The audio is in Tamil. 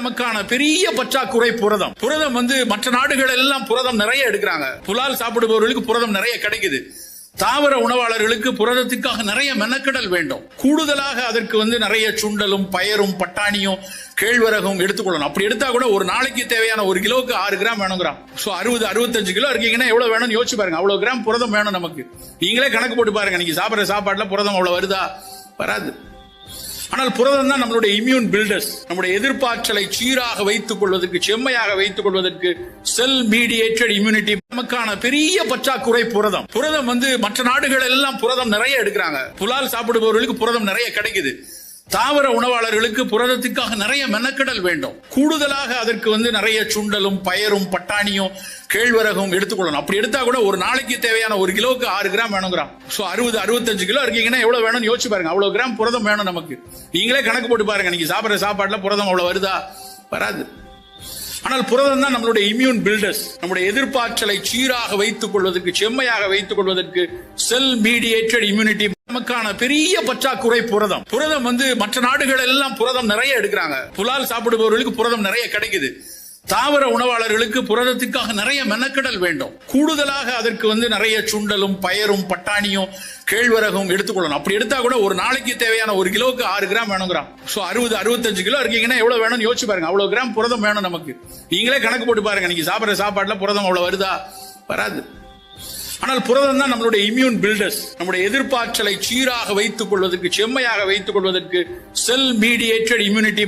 நமக்கான பெரிய பற்றாக்குறை புரதம். புரதம் மற்ற நாடுகள் எல்லாம் புரதம் நிறைய எடுக்கிறாங்க. புலால் சாப்பிடுபவர்களுக்கு புரதம் நிறைய கிடைக்குது. தாவர உணவாளர்களுக்கு புரதத்துக்காக நிறைய மெனக்கெடல் வேண்டும். கூடுதலாக அதற்கு நிறைய சுண்டலும் பயரும் பட்டாணியும் கேழ்வரகும் எடுத்துக்கொள்ளணும். அப்படி எடுத்தா கூட ஒரு நாளைக்கு தேவையான 1 கிலோவுக்கு 6 கிராம் வேணுங்கிறான். 60-65 கிலோ இருக்கீங்கன்னா எவ்வளவு வேணும்னு யோசிச்சு பாருங்க. அவ்வளவு கிராம் புரதம் வேணும் நமக்கு. நீங்களே கணக்கு போட்டு பாருங்க. நீங்க சாப்பிடுற சாப்பாட்டுல புரதம் அவ்வளவு வருதா? வராது. ஆனால் புரதம் தான் நம்மளுடைய இம்யூன் பில்டர்ஸ். நம்முடைய எதிர்ப்பாற்றலை சீராக வைத்துக் கொள்வதற்கு, செம்மையாக வைத்துக் கொள்வதற்கு செல் மீடியேட்டட் இம்யூனிட்டி நமக்கான பெரிய பற்றாக்குறை புரதம். புரதம் மற்ற நாடுகள் எல்லாம் புரதம் நிறைய எடுக்கிறாங்க. புலால் சாப்பிடுபவர்களுக்கு புரதம் நிறைய கிடைக்குது. தாவர உணவாளர்களுக்கு புரதத்துக்காக நிறைய மெனக்கெடல் வேண்டும். கூடுதலாக அதற்கு நிறைய சுண்டலும் பயரும் பட்டாணியும் கேழ்வரகும் எடுத்துக்கொள்ளணும். அப்படி எடுத்தா கூட ஒரு நாளைக்கு தேவையான 1 கிலோவுக்கு 6 கிராம் வேணுங்கிறான். 60-65 கிலோ இருக்கீங்கன்னா எவ்வளவு வேணும்னு யோசிச்சு பாருங்க. அவ்வளவு கிராம் புரதம் வேணும் நமக்கு. நீங்களே கணக்கு போட்டு பாருங்க. நீங்க சாப்பிடுற சாப்பாட்டுல புரதம் அவ்வளவு வருதா? வராது. ஆனால் புரதம் தான் நம்மளுடைய இம்யூன் பில்டர்ஸ். நம்முடைய எதிர்ப்பாற்றலை சீராக வைத்துக் கொள்வதற்கு, செம்மையாக வைத்துக் கொள்வதற்கு செல் மீடியேட்டட் இம்யூனிட்டி நமக்கான பெரிய பற்றாக்குறை புரதம். புரதம் மற்ற நாடுகள் எல்லாம் புரதம் நிறைய எடுக்கிறாங்க. புலால் சாப்பிடுபவர்களுக்கு புரதம் நிறைய கிடைக்குது. தாவர உணவாளர்களுக்கு புரதத்துக்காக நிறைய மெனக்கெடல் வேண்டும். கூடுதலாக அதற்கு நிறைய சுண்டலும் பயரும் பட்டாணியும் கேழ்வரகும் எடுத்துக்கொள்ளணும். அப்படி எடுத்தா கூட ஒரு நாளைக்கு தேவையான 1 கிலோவுக்கு 6 கிராம் வேணுங்கிறான். 60-65 கிலோ இருக்கீங்கன்னா எவ்வளவு வேணும்னு யோசிச்சு பாருங்க. அவ்வளவு கிராம் புரதம் வேணும் நமக்கு. நீங்களே கணக்கு போட்டு பாருங்க. நீங்க சாப்பிடுற சாப்பாட்டுல புரதம் அவ்வளவு வருதா? வராது. ஆனால் புரதம் தான் நம்மளுடைய இம்யூன் பில்டர்ஸ். நம்முடைய எதிர்ப்பாற்றலை சீராக வைத்துக் கொள்வதற்கு, செம்மையாக வைத்துக் கொள்வதற்கு செல் மீடியேட்டட் இம்யூனிட்டி